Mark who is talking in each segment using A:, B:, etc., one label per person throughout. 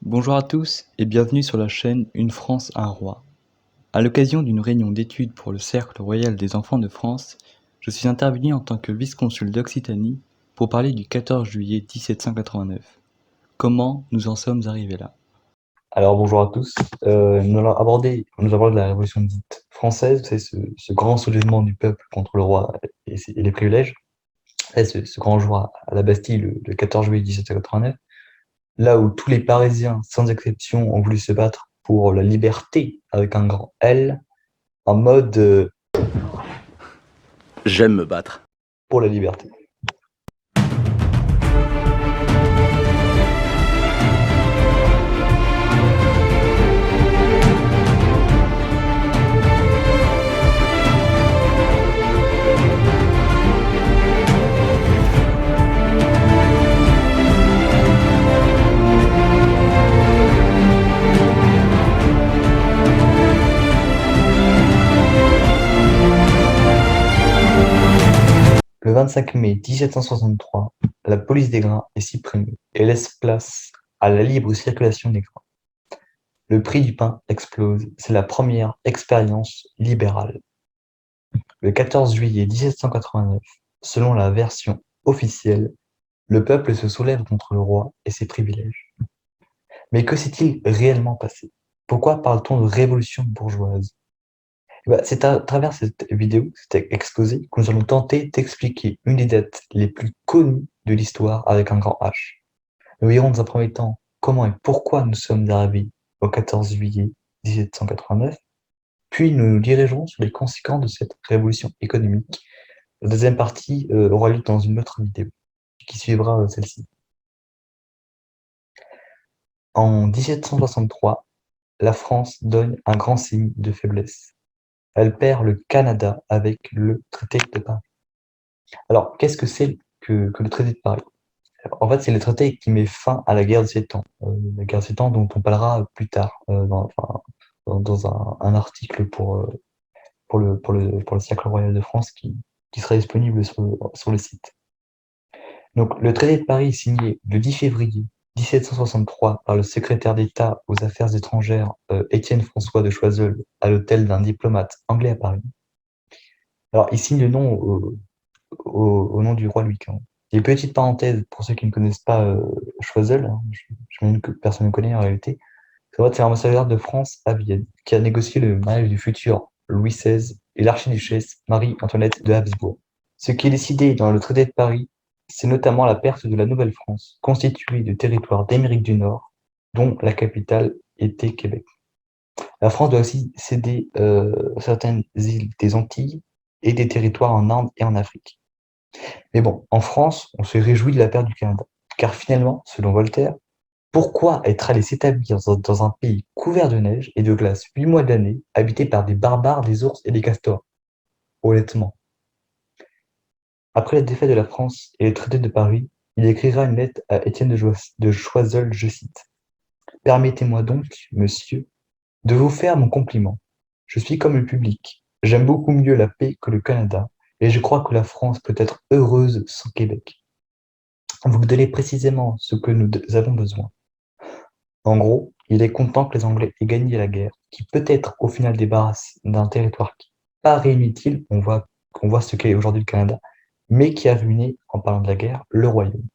A: Bonjour à tous et bienvenue sur la chaîne Une France, un roi. À l'occasion d'une réunion d'études pour le Cercle royal des enfants de France, je suis intervenu en tant que vice-consul d'Occitanie pour parler du 14 juillet 1789. Comment nous en sommes arrivés là?
B: Alors bonjour à tous. Nous allons aborder la Révolution dite française, c'est ce grand soulèvement du peuple contre le roi et les privilèges. Ce grand jour à la Bastille le 14 juillet 1789, là où tous les Parisiens, sans exception, ont voulu se battre pour la liberté avec un grand L, en mode
C: J'aime me battre.
B: pour la liberté. Le 25 mai 1763, la police des grains est supprimée et laisse place à la libre circulation des grains. Le prix du pain explose, c'est la première expérience libérale. Le 14 juillet 1789, selon la version officielle, le peuple se soulève contre le roi et ses privilèges. Mais que s'est-il réellement passé? Pourquoi parle-t-on de révolution bourgeoise? C'est à travers cette vidéo, cet exposé, que nous allons tenter d'expliquer une des dates les plus connues de l'histoire avec un grand H. Nous verrons dans un premier temps comment et pourquoi nous sommes arrivés au 14 juillet 1789, puis nous nous dirigerons sur les conséquences de cette révolution économique. La deuxième partie aura lieu dans une autre vidéo qui suivra celle-ci. En 1763, la France donne un grand signe de faiblesse. Elle perd le Canada avec le traité de Paris. Alors, qu'est-ce que c'est que le traité de Paris? En fait, c'est le traité qui met fin à la guerre de 7 ans. La guerre de 7 ans dont on parlera plus tard dans un article pour le Cercle royal de France qui sera disponible sur le site. Donc, le traité de Paris est signé le 10 février 1763 par le secrétaire d'État aux Affaires étrangères Étienne François de Choiseul à l'hôtel d'un diplomate anglais à Paris. Alors, il signe le nom au nom du roi Louis XV. Et petite parenthèse, pour ceux qui ne connaissent pas Choiseul, hein, j'imagine que personne ne connaît en réalité, c'est l'ambassadeur de France à Vienne, qui a négocié le mariage du futur Louis XVI et l'archiduchesse Marie-Antoinette de Habsbourg. Ce qui est décidé dans le traité de Paris, c'est notamment la perte de la Nouvelle-France, constituée de territoires d'Amérique du Nord, dont la capitale était Québec. La France doit aussi céder certaines îles des Antilles et des territoires en Inde et en Afrique. Mais bon, en France, on se réjouit de la perte du Canada, car finalement, selon Voltaire, pourquoi être allé s'établir dans un pays couvert de neige et de glace 8 mois de l'année, habité par des barbares, des ours et des castors? Honnêtement. Après la défaite de la France et le traité de Paris, il écrira une lettre à Étienne de Choiseul, je cite: Permettez-moi donc, monsieur, de vous faire mon compliment. Je suis comme le public. J'aime beaucoup mieux la paix que le Canada, et je crois que la France peut être heureuse sans Québec. Vous me donnez précisément ce que nous avons besoin. En gros, il est content que les Anglais aient gagné la guerre, qui peut-être au final débarrasse d'un territoire qui paraît inutile, on voit ce qu'est aujourd'hui le Canada, mais qui a ruiné, en parlant de la guerre, le royaume.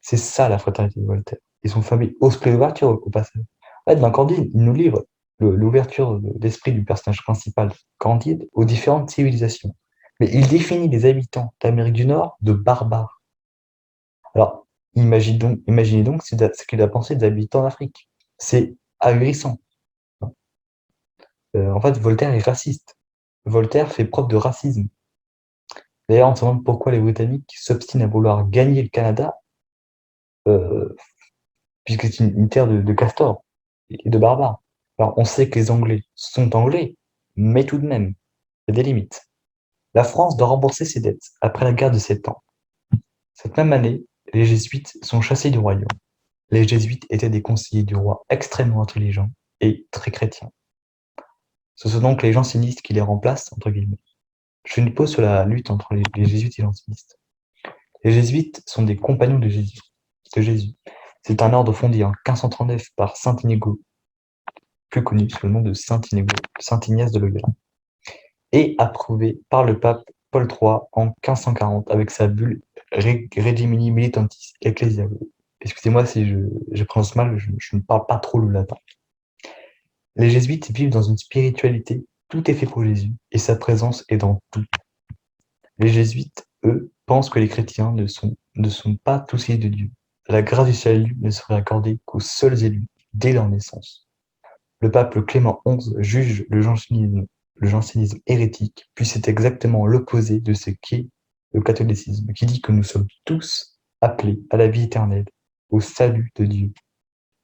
B: C'est ça la fraternité de Voltaire. Et son fameux esprit d'ouverture au passage. En fait, dans Candide, il nous livre l'ouverture d'esprit du personnage principal, Candide, aux différentes civilisations. Mais il définit les habitants d'Amérique du Nord de barbares. Alors, imaginez donc ce qu'il a pensé des habitants d'Afrique. C'est ahurissant. En fait, Voltaire est raciste. Voltaire fait preuve de racisme. D'ailleurs, on se demande pourquoi les Britanniques s'obstinent à vouloir gagner le Canada, euh, puisque c'est une terre de castors et de barbares. Alors, on sait que les Anglais sont anglais, mais tout de même, il y a des limites. La France doit rembourser ses dettes après la guerre de 7 ans. Cette même année, les Jésuites sont chassés du royaume. Les Jésuites étaient des conseillers du roi extrêmement intelligents et très chrétiens. Ce sont donc les jansénistes qui les remplacent, entre guillemets. Je fais une pause sur la lutte entre les jésuites et les jansénistes. Les jésuites sont des compagnons de Jésus. C'est un ordre fondé en 1539 par saint Inigo, plus connu sous le nom de saint Inigo, saint Ignace de Loyola, et approuvé par le pape Paul III en 1540 avec sa bulle Regimini Militantis Ecclesiae. Excusez-moi si je prononce mal, je ne parle pas trop le latin. Les jésuites vivent dans une spiritualité, tout est fait pour Jésus, et sa présence est dans tout. Les jésuites, eux, pensent que les chrétiens ne sont pas tous liés de Dieu. La grâce du salut ne serait accordée qu'aux seuls élus, dès leur naissance. Le pape Clément XI juge le jansénisme hérétique, puis c'est exactement l'opposé de ce qu'est le catholicisme, qui dit que nous sommes tous appelés à la vie éternelle, au salut de Dieu.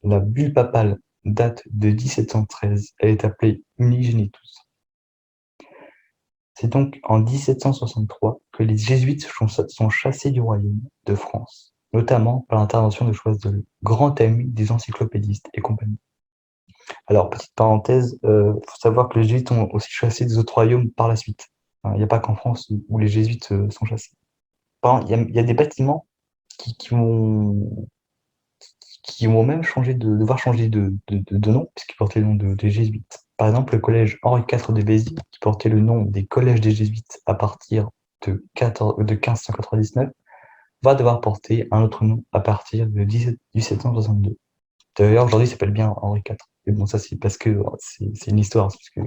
B: La bulle papale date de 1713, elle est appelée Unigenitus. C'est donc en 1763 que les jésuites sont chassés du royaume de France, notamment par l'intervention de Choiseul, grand ami des encyclopédistes et compagnie. Alors, petite parenthèse, faut savoir que les jésuites ont aussi chassé des autres royaumes par la suite. Il n'y a pas qu'en France où les jésuites sont chassés. Par exemple, il y a des bâtiments qui vont même devoir changer de nom, puisqu'ils portaient le nom des jésuites. Par exemple, le collège Henri IV de Béziers, qui portait le nom des collèges des jésuites à partir de 1599, va devoir porter un autre nom à partir de 1762. D'ailleurs, aujourd'hui, il s'appelle bien Henri IV. Et bon, ça, c'est parce que c'est une histoire, parce que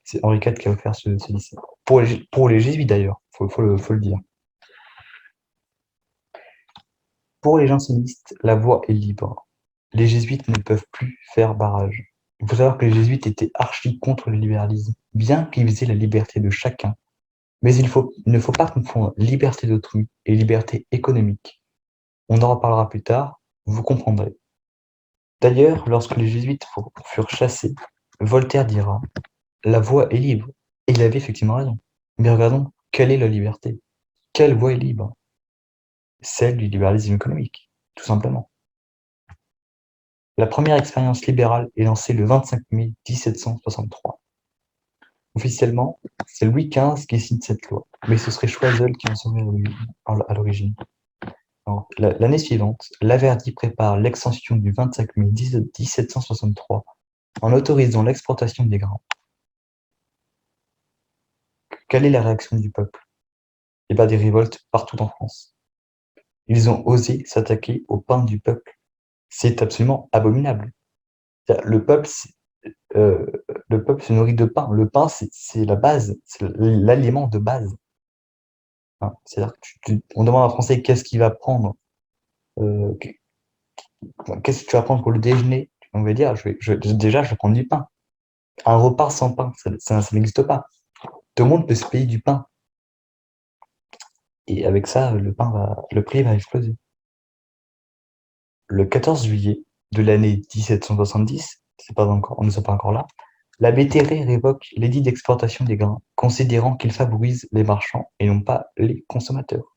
B: c'est Henri IV qui a offert ce lycée. Pour les jésuites, d'ailleurs, faut le dire. Pour les jansénistes, la voie est libre. Les jésuites ne peuvent plus faire barrage. Il faut savoir que les jésuites étaient archi contre le libéralisme, bien qu'ils visaient la liberté de chacun. Mais il ne faut pas confondre liberté d'autrui et liberté économique. On en reparlera plus tard, vous comprendrez. D'ailleurs, lorsque les jésuites furent chassés, Voltaire dira « La voie est libre ». Et il avait effectivement raison. Mais regardons, quelle est la liberté? Quelle voie est libre? Celle du libéralisme économique, tout simplement. La première expérience libérale est lancée le 25 mai 1763. Officiellement, c'est Louis XV qui signe cette loi, mais ce serait Choiseul qui en serait à l'origine. L'année suivante, Laverdy prépare l'extension du 25 mai 1763 en autorisant l'exportation des grains. Quelle est la réaction du peuple? Eh bien, des révoltes partout en France. Ils ont osé s'attaquer au pain du peuple. C'est absolument abominable. Le peuple, euh, le peuple se nourrit de pain. Le pain, c'est la base, c'est l'aliment de base. Hein, c'est-à-dire que on demande à un Français qu'est-ce qu'il va prendre, qu'est-ce que tu vas prendre pour le déjeuner? On va dire, déjà, je vais prendre du pain. Un repas sans pain, ça n'existe pas. Tout le monde peut se payer du pain. Et avec ça, le prix va exploser. Le 14 juillet de l'année 1770, on ne sait pas encore là, l'abbé Terré révoque l'édit d'exportation des grains, considérant qu'il favorise les marchands et non pas les consommateurs.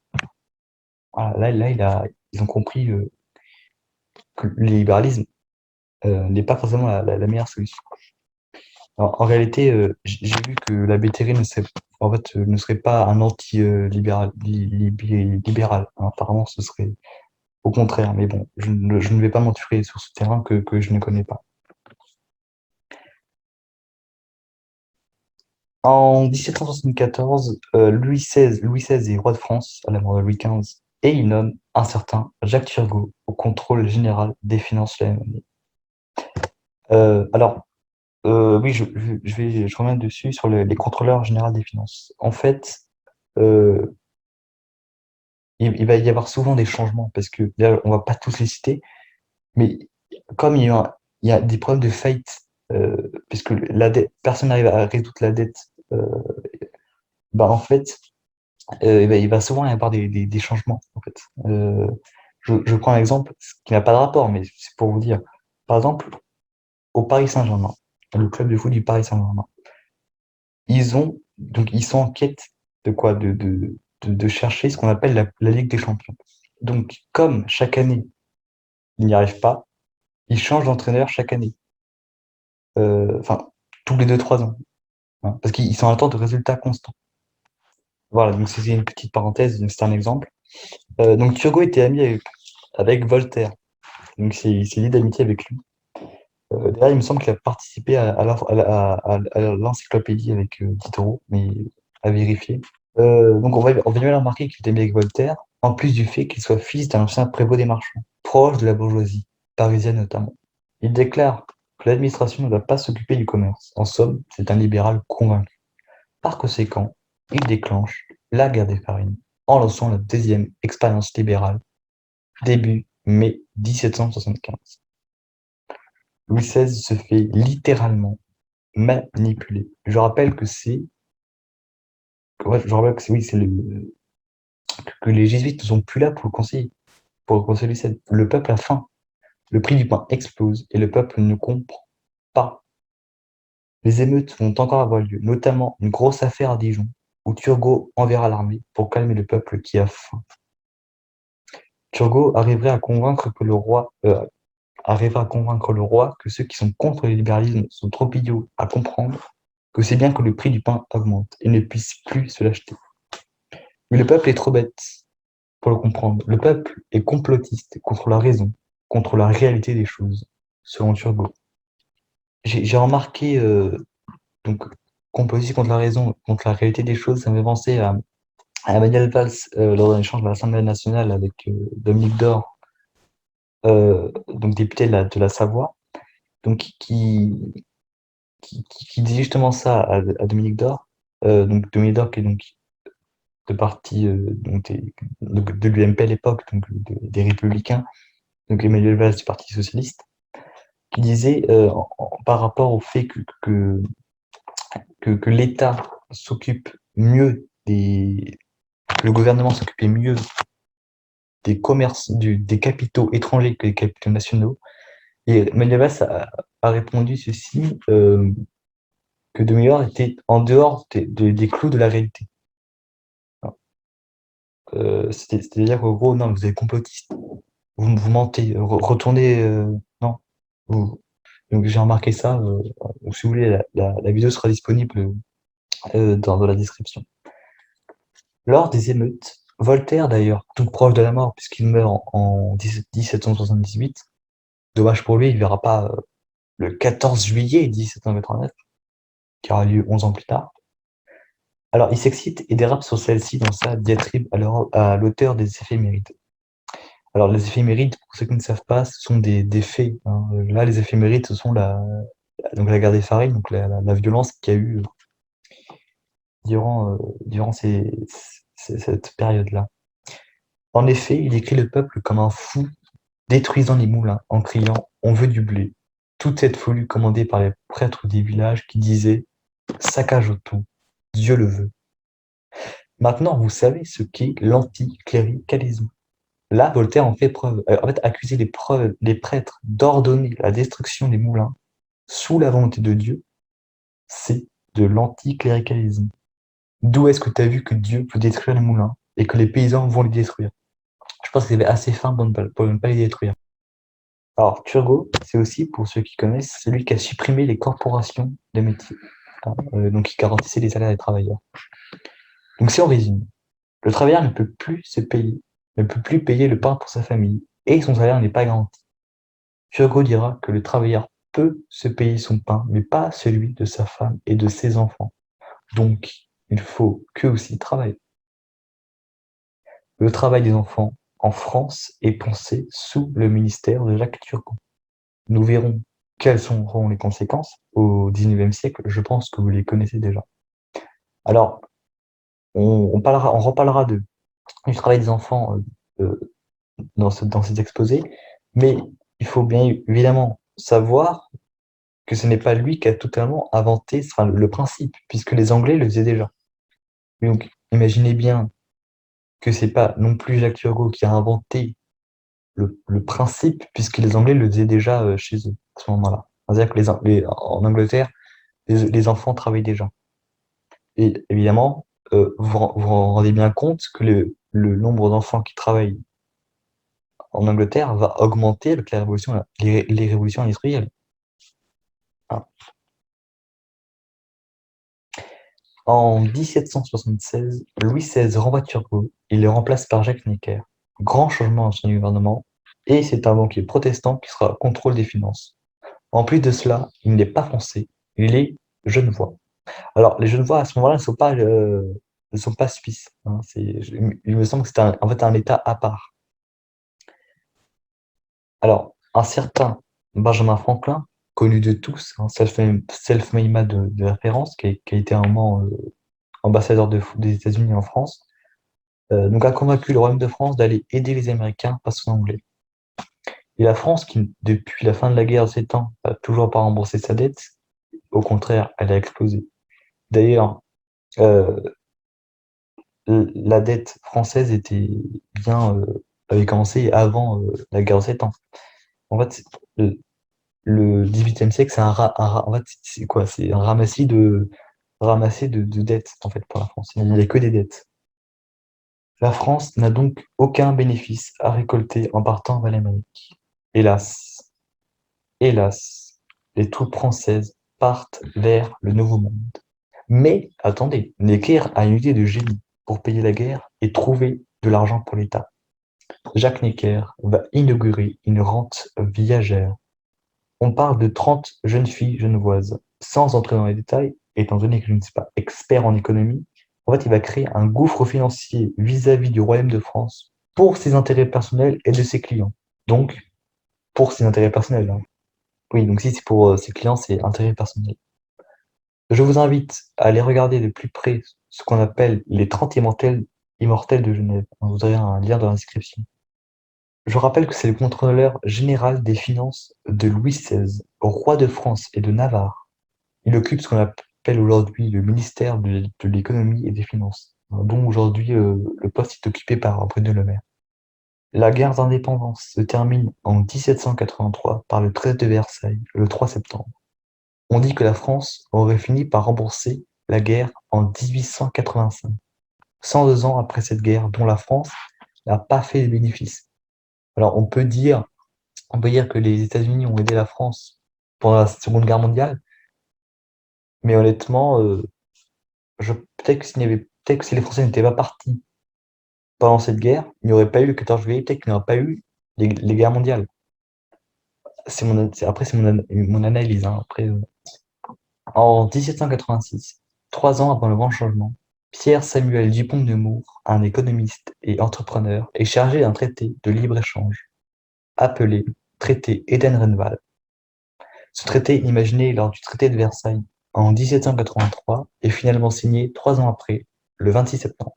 B: Voilà, là, ils ont compris que le libéralisme n'est pas forcément la meilleure solution. Alors, en réalité, j'ai vu que l'abbé Terré ne serait pas un anti-libéral. Libéral. Apparemment, ce serait au contraire, mais bon, je ne vais pas m'aventurer sur ce terrain que je ne connais pas. En 1774, Louis XVI est roi de France à la mort de Louis XV et il nomme un certain Jacques Turgot au contrôle général des finances la même année. Alors, oui, je reviens dessus sur les contrôleurs généraux des finances. En fait, euh, il va y avoir souvent des changements parce que là, on va pas tous les citer, mais comme il y a des problèmes de faillite, puisque personne n'arrive à résoudre la dette, bah en fait, il va souvent y avoir des changements. En fait. Je prends un exemple qui n'a pas de rapport, mais c'est pour vous dire. Par exemple, au Paris Saint-Germain, le club de foot du Paris Saint-Germain, ils sont en quête de quoi? De chercher ce qu'on appelle la Ligue des Champions. Donc, comme chaque année, ils n'y arrivent pas, ils changent d'entraîneur chaque année. Enfin, tous les 2-3 ans. Hein, parce qu'ils sont en attente de résultats constants. Voilà, donc c'est une petite parenthèse, c'est un exemple. Donc Turgot était ami avec Voltaire. donc c'est lié d'amitié avec lui. D'ailleurs, il me semble qu'il a participé à l'encyclopédie avec Diderot, mais à vérifier. Donc on va bien remarquer qu'il était bien avec Voltaire, en plus du fait qu'il soit fils d'un ancien prévôt des marchands, proche de la bourgeoisie, parisienne notamment. Il déclare que l'administration ne doit pas s'occuper du commerce. En somme, c'est un libéral convaincu. Par conséquent, il déclenche la guerre des farines en lançant la deuxième expérience libérale, début mai 1775. Louis XVI se fait littéralement manipuler. Je rappelle que c'est, ouais, je rappelle que c'est, oui, que les jésuites ne sont plus là pour le conseiller Louis XVI. Le peuple a faim. Le prix du pain explose et le peuple ne comprend pas. Les émeutes vont encore avoir lieu, notamment une grosse affaire à Dijon, où Turgot enverra l'armée pour calmer le peuple qui a faim. Turgot arrivera à convaincre le roi que ceux qui sont contre le libéralisme sont trop idiots à comprendre que c'est bien que le prix du pain augmente et ne puisse plus se l'acheter. Mais le peuple est trop bête pour le comprendre. Le peuple est complotiste contre la raison, contre la réalité des choses, selon Turgot. J'ai remarqué, donc, complotiste contre la raison, contre la réalité des choses, ça me fait penser à Emmanuel Valls lors d'un échange à l'Assemblée nationale avec Dominique Dore, donc député de la Savoie, donc qui dit justement ça à Dominique Dore, donc Dominique Dore qui est donc de parti de l'UMP à l'époque, donc des Républicains, donc Emmanuel Valls du Parti socialiste, qui disait par rapport au fait que l'État s'occupe mieux que le gouvernement s'occupait mieux des commerces, des capitaux étrangers que des capitaux nationaux. Et Emmanuel Valls a répondu ceci, que De Meilleur était en dehors des clous de la réalité. C'est-à-dire qu'en gros, non, vous êtes complotiste, vous mentez, retournez, non. Donc j'ai remarqué ça, donc si vous voulez, la vidéo sera disponible dans la description. Lors des émeutes, Voltaire d'ailleurs, tout proche de la mort puisqu'il meurt en 1778, dommage pour lui, il ne verra pas le 14 juillet 1789, qui aura lieu 11 ans plus tard. Alors il s'excite et dérape sur celle-ci dans sa diatribe à l'auteur des éphémérides. Alors les éphémérides, pour ceux qui ne savent pas, ce sont des faits, hein. Là, les éphémérides, ce sont donc la guerre des farines, donc la violence qu'il y a eu durant cette période-là. En effet, il écrit le peuple comme un fou, détruisant les moulins, en criant «On veut du blé». Toute cette folie commandée par les prêtres des villages qui disaient «Saccage tout, Dieu le veut». Maintenant, vous savez ce qu'est l'anticléricalisme. Là, Voltaire en fait preuve. En fait, accuser les prêtres d'ordonner la destruction des moulins sous la volonté de Dieu, c'est de l'anticléricalisme. D'où est-ce que tu as vu que Dieu peut détruire les moulins et que les paysans vont les détruire? Je pense que c'est assez fin pour ne pas les détruire. Alors, Turgot, c'est aussi, pour ceux qui connaissent, celui qui a supprimé les corporations de métiers, hein, donc qui garantissait les salaires des travailleurs. Donc, si on résume, le travailleur ne peut plus payer le pain pour sa famille, et son salaire n'est pas garanti. Turgot dira que le travailleur peut se payer son pain, mais pas celui de sa femme et de ses enfants. Donc, il faut qu'eux aussi travaillent. Le travail des enfants en France est pensé sous le ministère de Jacques Turgot. Nous verrons quelles seront les conséquences au XIXe siècle. Je pense que vous les connaissez déjà. Alors, on reparlera du travail des enfants dans cet exposé, mais il faut bien évidemment savoir que ce n'est pas lui qui a totalement inventé le principe, puisque les Anglais le faisaient déjà. Donc, imaginez bien que c'est pas non plus Jacques Turgot qui a inventé le principe, puisque les Anglais le faisaient déjà chez eux à ce moment-là. C'est-à-dire que en Angleterre, les enfants travaillent déjà. Et évidemment, vous rendez bien compte que le nombre d'enfants qui travaillent en Angleterre va augmenter avec les révolutions industrielles. Hein. En 1776, Louis XVI renvoie Turgot et le remplace par Jacques Necker. Grand changement dans son gouvernement, et c'est un banquier protestant qui sera au contrôle des finances. En plus de cela, il n'est pas français, il est genevois. Alors, les Genevois, à ce moment-là, ne sont pas suisses, hein, il me semble que c'est en fait un État à part. Alors, un certain Benjamin Franklin, connu de tous, hein, self-made man de référence, qui a été un moment ambassadeur des États-Unis en France, donc a convaincu le Royaume de France d'aller aider les Américains face aux Anglais. Et la France, qui depuis la fin de la guerre de 7 ans, n'a toujours pas remboursé sa dette, au contraire, elle a explosé. D'ailleurs, euh, la dette française avait commencé avant la guerre de 7 ans. En fait, le 18e siècle, en fait, c'est quoi? C'est un ramassis de dettes, en fait, pour la France. Il n'y avait que des dettes. La France n'a donc aucun bénéfice à récolter en partant vers l'Amérique. Hélas, hélas, les troupes françaises partent vers le Nouveau Monde. Mais, attendez, Necker a une idée de génie pour payer la guerre et trouver de l'argent pour l'État. Jacques Necker va inaugurer une rente viagère. On parle de 30 jeunes filles genevoises. Sans entrer dans les détails, étant donné que je ne suis pas expert en économie, en fait, il va créer un gouffre financier vis-à-vis du Royaume de France pour ses intérêts personnels et de ses clients. Donc, pour ses intérêts personnels, hein. Oui, donc si c'est pour ses clients, c'est intérêts personnels. Je vous invite à aller regarder de plus près ce qu'on appelle les 30 immortels de Genève. Vous aurez un lien dans la description. Je rappelle que c'est le contrôleur général des finances de Louis XVI, roi de France et de Navarre. Il occupe ce qu'on appelle aujourd'hui le ministère de l'économie et des finances, hein, dont aujourd'hui le poste est occupé par Bruno Le Maire. La guerre d'indépendance se termine en 1783 par le traité de Versailles, le 3 septembre. On dit que la France aurait fini par rembourser la guerre en 1885, 102 ans après cette guerre dont la France n'a pas fait de bénéfice. Alors on peut dire que les États-Unis ont aidé la France pendant la Seconde Guerre mondiale, mais honnêtement, peut-être que si les Français n'étaient pas partis pendant cette guerre, il n'y aurait pas eu le 14 juillet, peut-être qu'il n'y aurait pas eu les guerres mondiales. Après, c'est mon analyse, hein. Après, en 1786, 3 ans avant le grand changement, Pierre-Samuel Dupont de Nemours, un économiste et entrepreneur, est chargé d'un traité de libre-échange, appelé traité Eden-Renval. Ce traité, imaginé lors du traité de Versailles en 1783, est finalement signé 3 ans après, le 26 septembre.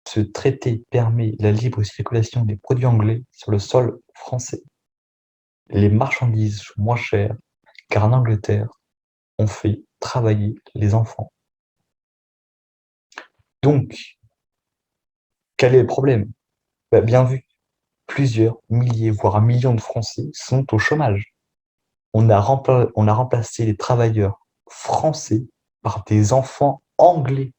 B: Ce traité permet la libre circulation des produits anglais sur le sol français. Les marchandises sont moins chères, car en Angleterre, on fait travailler les enfants. Donc, quel est le problème? Bien vu, plusieurs milliers, voire un million de Français sont au chômage. On a remplacé les travailleurs français par des enfants anglais,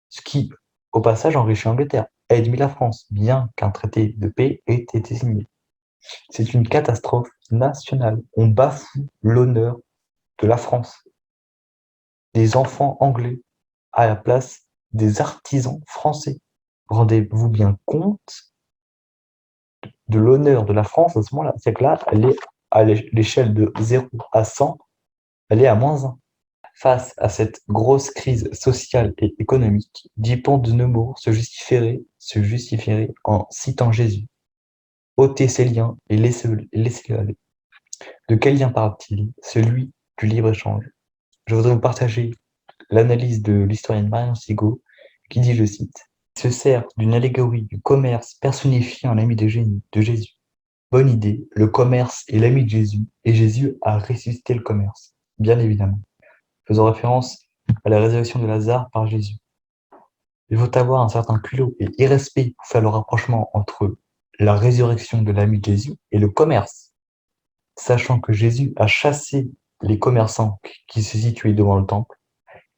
B: ce qui, au passage, enrichit l'Angleterre, aide la France, bien qu'un traité de paix ait été signé. C'est une catastrophe nationale. On bafoue l'honneur de la France. Des enfants anglais à la place des artisans français. Rendez-vous bien compte de l'honneur de la France à ce moment-là. C'est que là, elle est à l'échelle de 0 à 100, elle est à -1. Face à cette grosse crise sociale et économique, Dupont de Nemours se justifierait en citant Jésus. Ôtez ces liens et laissez-le aller. De quel lien parle-t-il? Celui du libre-échange. Je voudrais vous partager l'analyse de l'historienne Marion Sigaud qui dit, je cite, « Il se sert d'une allégorie du commerce personnifié en l'ami de Jésus. Bonne idée, le commerce est l'ami de Jésus et Jésus a ressuscité le commerce. Bien évidemment. » Faisant référence à la résurrection de Lazare par Jésus. Il faut avoir un certain culot et irrespect pour faire le rapprochement entre la résurrection de l'ami de Jésus et le commerce, sachant que Jésus a chassé les commerçants qui se situaient devant le temple,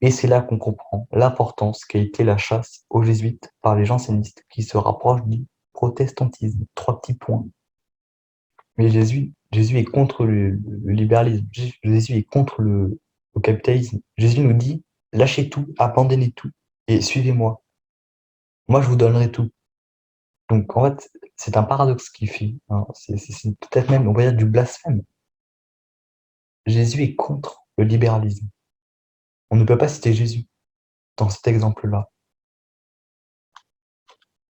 B: et c'est là qu'on comprend l'importance qu'a été la chasse aux jésuites par les jansénistes qui se rapprochent du protestantisme. 3 petits points. Mais Jésus est contre le libéralisme, Jésus est contre le capitalisme. Jésus nous dit, lâchez tout, abandonnez tout et suivez-moi. Moi, je vous donnerai tout. Donc en fait, c'est un paradoxe qu'il fait, hein. C'est peut-être même, on va dire, du blasphème. Jésus est contre le libéralisme. On ne peut pas citer Jésus dans cet exemple-là.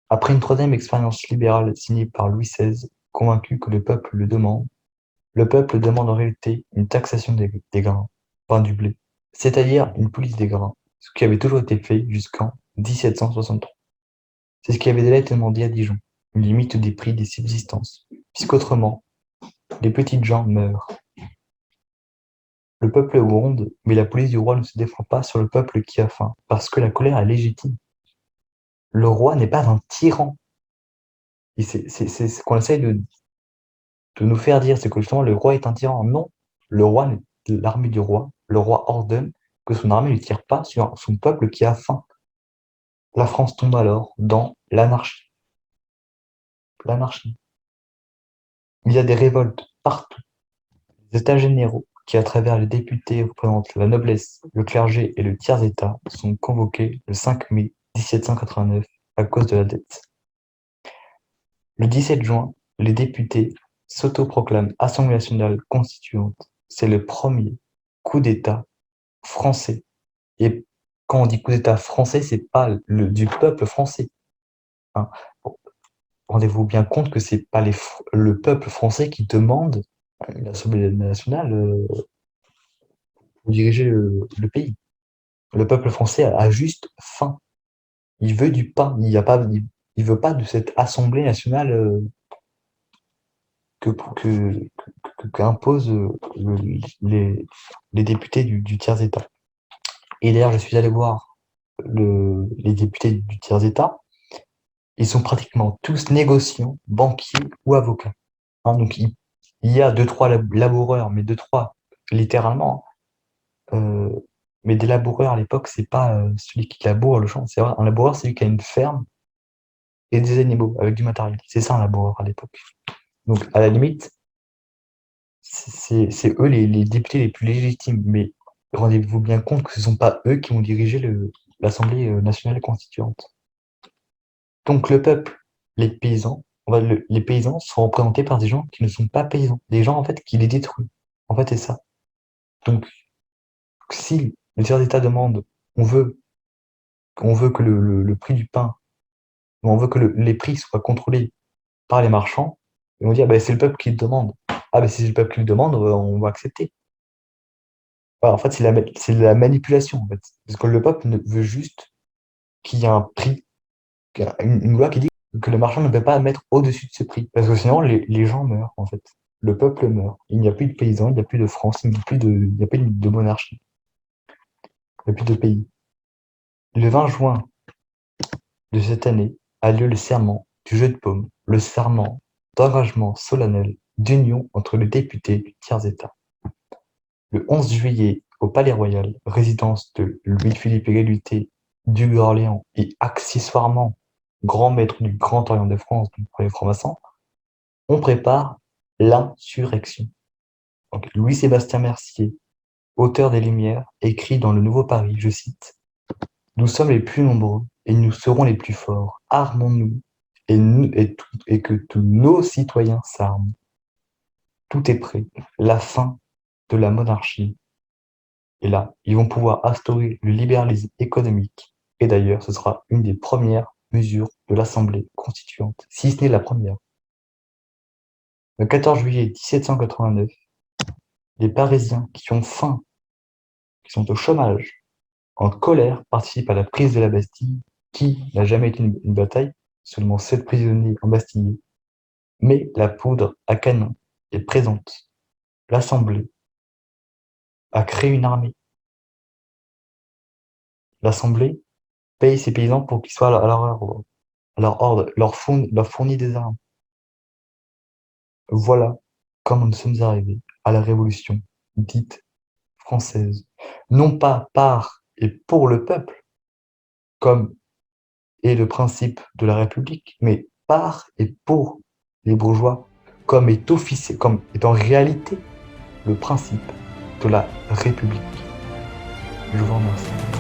B: Après une troisième expérience libérale signée par Louis XVI, convaincu que le peuple demande en réalité une taxation des grains, enfin du blé, c'est-à-dire une police des grains, ce qui avait toujours été fait jusqu'en 1763. C'est ce qui avait déjà été demandé à Dijon, une limite des prix des subsistances, puisqu'autrement, les petites gens meurent. Le peuple gronde, mais la police du roi ne se défend pas sur le peuple qui a faim, parce que la colère est légitime. Le roi n'est pas un tyran. Et c'est ce qu'on essaye de nous faire dire, c'est que justement le roi est un tyran. Non, l'armée du roi, le roi ordonne que son armée ne tire pas sur son peuple qui a faim. La France tombe alors dans l'anarchie. L'anarchie. Il y a des révoltes partout. Les États généraux, qui à travers les députés représentent la noblesse, le clergé et le tiers-État, sont convoqués le 5 mai 1789 à cause de la dette. Le 17 juin, les députés s'autoproclament Assemblée nationale constituante. C'est le premier coup d'État français. Et quand on dit coup d'État français, c'est pas du peuple français, hein. Rendez-vous bien compte que c'est pas le peuple français qui demande une Assemblée nationale pour diriger le pays. Le peuple français a juste faim. Il veut du pain. Il veut pas de cette Assemblée nationale qu'imposent les députés du tiers-État. Et d'ailleurs, je suis allé voir les députés du tiers-État. Ils sont pratiquement tous négociants, banquiers ou avocats, hein. Donc il y a 2-3 laboureurs, mais 2-3 littéralement, hein. Mais des laboureurs à l'époque, c'est pas celui qui laboure le champ. C'est vrai, un laboureur, c'est celui qui a une ferme et des animaux avec du matériel. C'est ça un laboureur à l'époque. Donc à la limite, c'est eux les députés les plus légitimes. Mais rendez-vous bien compte que ce ne sont pas eux qui vont diriger l'Assemblée nationale constituante. Donc le peuple, les paysans, les paysans sont représentés par des gens qui ne sont pas paysans, des gens en fait qui les détruisent. En fait, c'est ça. Donc si le tiers d'État demande, on veut, on veut que le prix du pain, on veut que les prix soient contrôlés par les marchands, ils vont dire bah, c'est le peuple qui le demande. Ah ben si c'est le peuple qui le demande, on va accepter. Voilà, en fait, c'est la manipulation, en fait. Parce que le peuple veut juste qu'il y ait un prix, une loi qui dit que le marchand ne peut pas mettre au-dessus de ce prix. Parce que sinon, les gens meurent, en fait. Le peuple meurt. Il n'y a plus de paysans, il n'y a plus de France, il n'y a plus de monarchie. Il n'y a plus de pays. Le 20 juin de cette année a lieu le serment du jeu de paume, le serment d'engagement solennel d'union entre les députés du tiers-État. Le 11 juillet, au Palais Royal, résidence de Louis-Philippe Égalité, duc d'Orléans et accessoirement grand maître du Grand Orient de France, donc pour les francs-maçons, on prépare l'insurrection. Donc, Louis-Sébastien Mercier, auteur des Lumières, écrit dans Le Nouveau Paris, je cite, « Nous sommes les plus nombreux et nous serons les plus forts. Armons-nous et que tous nos citoyens s'arment. Tout est prêt. La fin de la monarchie. Et là, ils vont pouvoir instaurer le libéralisme économique. Et d'ailleurs, ce sera une des premières mesures de l'Assemblée constituante, si ce n'est la première. » Le 14 juillet 1789, les Parisiens qui ont faim, qui sont au chômage, en colère, participent à la prise de la Bastille, qui n'a jamais été une bataille, seulement 7 prisonniers embastillés. Mais la poudre à canon est présente. L'Assemblée a créé une armée. L'Assemblée paye ses paysans pour qu'ils soient à leur ordre, leur fournit des armes. Voilà comment nous sommes arrivés à la Révolution dite française. Non pas par et pour le peuple, comme est le principe de la République, mais par et pour les bourgeois, comme est en réalité le principe de la République. Je vous remercie.